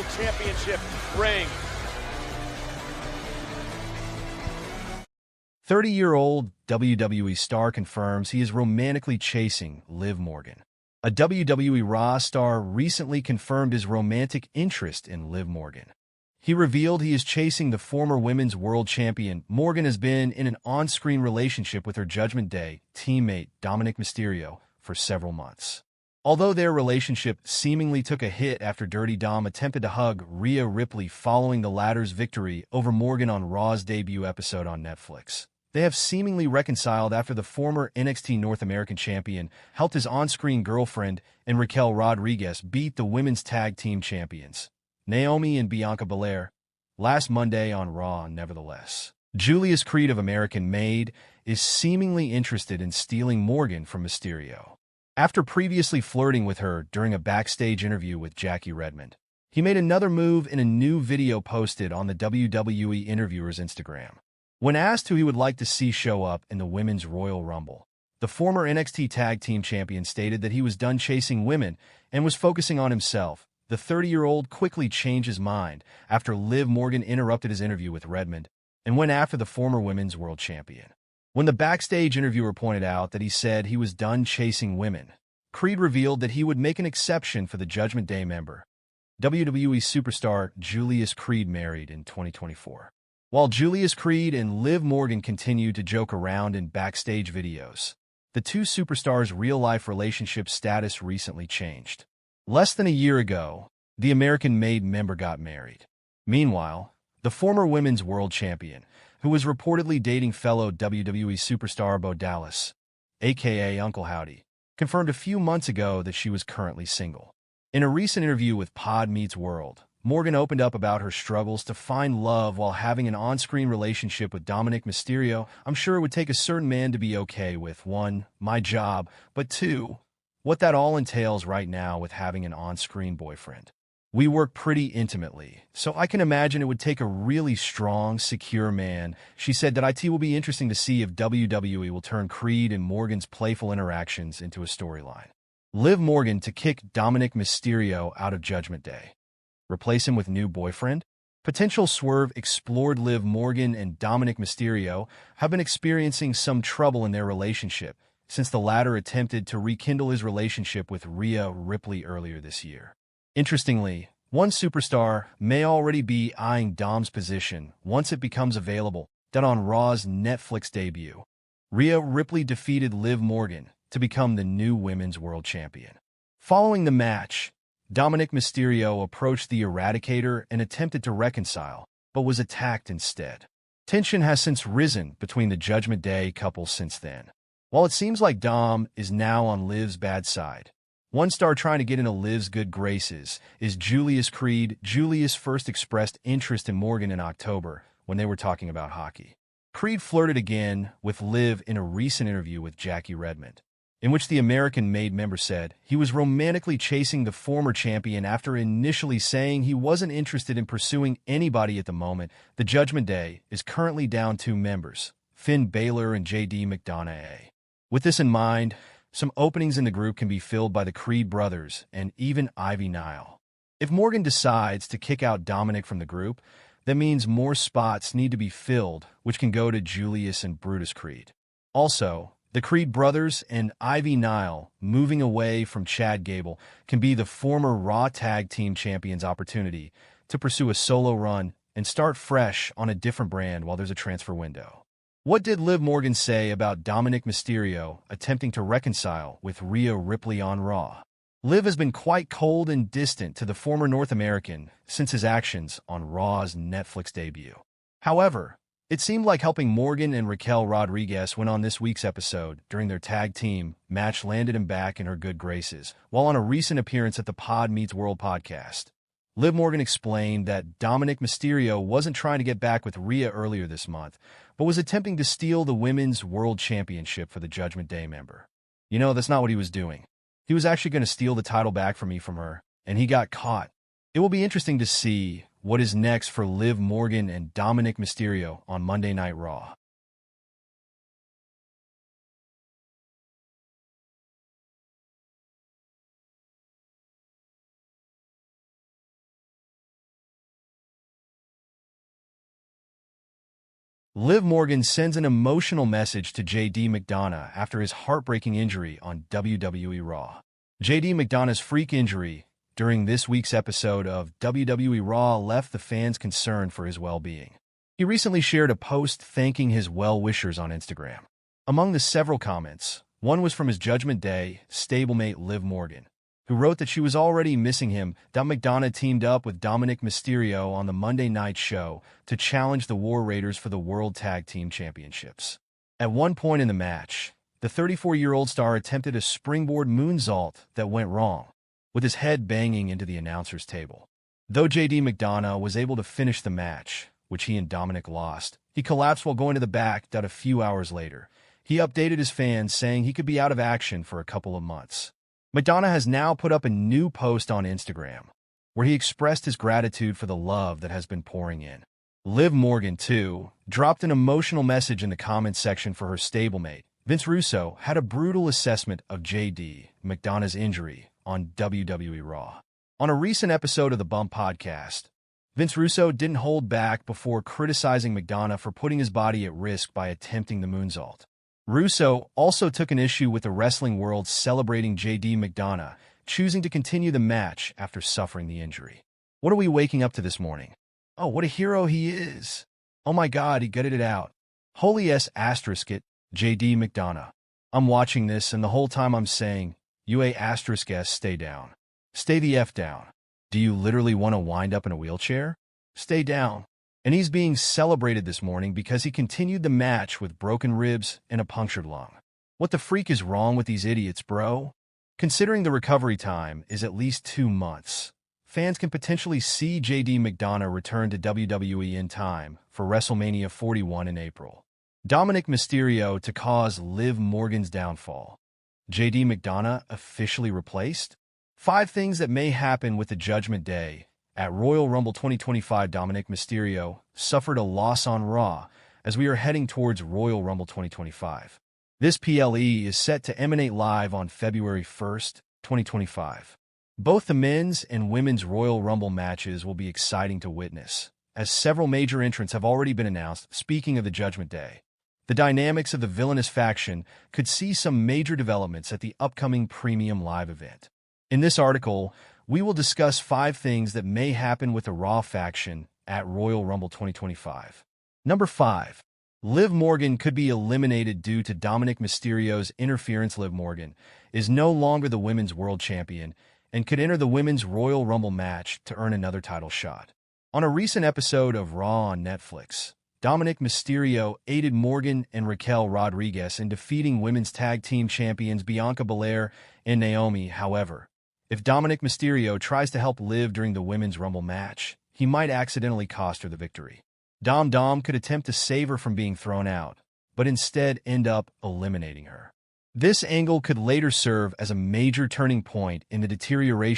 World Championship ring. 30-year-old WWE star confirms he is romantically chasing Liv Morgan. A WWE Raw star recently confirmed his romantic interest in Liv Morgan. He revealed he is chasing the former women's world champion. Morgan has been in an on-screen relationship with her Judgment Day teammate Dominik Mysterio for several months. Although their relationship seemingly took a hit after Dirty Dom attempted to hug Rhea Ripley following the latter's victory over Morgan on Raw's debut episode on Netflix, they have seemingly reconciled after the former NXT North American champion helped his on-screen girlfriend and Raquel Rodriguez beat the women's tag team champions, Naomi and Bianca Belair, last Monday on Raw. Nevertheless, Julius Creed of American Made is seemingly interested in stealing Morgan from Mysterio. After previously flirting with her during a backstage interview with Jackie Redmond, he made another move in a new video posted on the WWE interviewer's Instagram. When asked who he would like to see show up in the Women's Royal Rumble, the former NXT Tag Team Champion stated that he was done chasing women and was focusing on himself. The 30-year-old quickly changed his mind after Liv Morgan interrupted his interview with Redmond and went after the former Women's World Champion. When the backstage interviewer pointed out that he said he was done chasing women, Creed revealed that he would make an exception for the Judgment Day member, WWE Superstar Julius Creed, married in 2024. While Julius Creed and Liv Morgan continued to joke around in backstage videos, the two superstars' real-life relationship status recently changed. Less than a year ago, the American Made member got married. Meanwhile, the former women's world champion, who was reportedly dating fellow WWE superstar Bo Dallas, aka Uncle Howdy, confirmed a few months ago that she was currently single. In a recent interview with Pod Meets World, Morgan opened up about her struggles to find love while having an on-screen relationship with Dominik Mysterio. I'm sure it would take a certain man to be okay with, 1, my job, but 2, what that all entails right now with having an on-screen boyfriend. We work pretty intimately, so I can imagine it would take a really strong, secure man. She said that it will be interesting to see if WWE will turn Creed and Morgan's playful interactions into a storyline. Liv Morgan to kick Dominik Mysterio out of Judgment Day. Replace him with new boyfriend? Potential swerve. exploredLiv. Morgan and Dominik Mysterio have been experiencing some trouble in their relationship since the latter attempted to rekindle his relationship with Rhea Ripley earlier this year. Interestingly, one superstar may already be eyeing Dom's position once it becomes available. On Raw's Netflix debut, Rhea Ripley defeated Liv Morgan to become the new Women's World Champion. Following the match, Dominik Mysterio approached the Eradicator and attempted to reconcile, but was attacked instead. Tension has since risen between the Judgment Day couple since then. While it seems like Dom is now on Liv's bad side, one star trying to get into Liv's good graces is Julius Creed.Julius first expressed interest in Morgan in October when they were talking about hockey. Creed flirted again with Liv in a recent interview with Jackie Redmond, in which the American Made member said he was romantically chasing the former champion after initially saying he wasn't interested in pursuing anybody at the moment. The Judgment Day is currently down 2 members, Finn Balor and JD McDonagh. With this in mind, some openings in the group can be filled by the Creed brothers and even Ivy Nile. If Morgan decides to kick out Dominik from the group, that means more spots need to be filled, which can go to Julius and Brutus Creed. Also, the Creed brothers and Ivy Nile moving away from Chad Gable can be the former Raw Tag Team Champions' opportunity to pursue a solo run and start fresh on a different brand while there's a transfer window. What did Liv Morgan say about Dominik Mysterio attempting to reconcile with Rhea Ripley on Raw? Liv has been quite cold and distant to the former North American since his actions on Raw's Netflix debut. However, it seemed like helping Morgan and Raquel Rodriguez win on this week's episode during their tag team match landed him back in her good graces. While on a recent appearance at the Pod Meets World podcast, Liv Morgan explained that Dominik Mysterio wasn't trying to get back with Rhea earlier this month, but was attempting to steal the Women's World Championship for the Judgment Day member. You know, that's not what he was doing. He was actually going to steal the title back from her, and he got caught. It will be interesting to see what is next for Liv Morgan and Dominik Mysterio on Monday Night Raw. Liv Morgan sends an emotional message to JD McDonagh after his heartbreaking injury on WWE Raw. JD McDonagh's freak injury during this week's episode of WWE Raw left the fans concerned for his well-being. He recently shared a post thanking his well-wishers on Instagram. Among the several comments, one was from his Judgment Day stablemate Liv Morgan, who wrote that she was already missing him. McDonagh teamed up with Dominik Mysterio on the Monday night show to challenge the War Raiders for the World Tag Team Championships. At one point in the match, the 34-year-old star attempted a springboard moonsault that went wrong, with his head banging into the announcer's table. Though JD McDonagh was able to finish the match, which he and Dominik lost, he collapsed while going to the back. A few hours later, he updated his fans saying he could be out of action for a couple of months. McDonagh has now put up a new post on Instagram, where he expressed his gratitude for the love that has been pouring in. Liv Morgan, too, dropped an emotional message in the comments section for her stablemate. Vince Russo had a brutal assessment of JD McDonagh's injury on WWE Raw. On a recent episode of the Bump podcast, Vince Russo didn't hold back before criticizing McDonagh for putting his body at risk by attempting the moonsault. Russo also took an issue with the wrestling world celebrating JD McDonagh, choosing to continue the match after suffering the injury. What are we waking up to this morning? Oh, what a hero he is. Oh my God, he gutted it out. Holy S***it, JD McDonagh. I'm watching this and the whole time I'm saying, S***, stay down. Stay the F down. Do you literally want to wind up in a wheelchair? Stay down. And he's being celebrated this morning because he continued the match with broken ribs and a punctured lung. What the freak is wrong with these idiots, bro? Considering the recovery time is at least 2 months, fans can potentially see JD McDonagh return to WWE in time for WrestleMania 41 in April. Dominik Mysterio to cause Liv Morgan's downfall. JD McDonagh officially replaced? 5 things that may happen with the Judgment Day. At Royal Rumble 2025, Dominik Mysterio suffered a loss on Raw as we are heading towards Royal Rumble 2025. This PLE is set to emanate live on February 1st, 2025. Both the men's and women's Royal Rumble matches will be exciting to witness, as several major entrants have already been announced. Speaking of the Judgment Day, the dynamics of the villainous faction could see some major developments at the upcoming Premium Live event. In this article, we will discuss 5 things that may happen with the Raw faction at Royal Rumble 2025. Number 5. Liv Morgan could be eliminated due to Dominik Mysterio's interference. Liv Morgan is no longer the Women's World Champion and could enter the Women's Royal Rumble match to earn another title shot. On a recent episode of Raw on Netflix, Dominik Mysterio aided Morgan and Raquel Rodriguez in defeating Women's Tag Team Champions Bianca Belair and Naomi. However, if Dominik Mysterio tries to help Liv during the Women's Rumble match, he might accidentally cost her the victory. Dom could attempt to save her from being thrown out, but instead end up eliminating her. This angle could later serve as a major turning point in the deterioration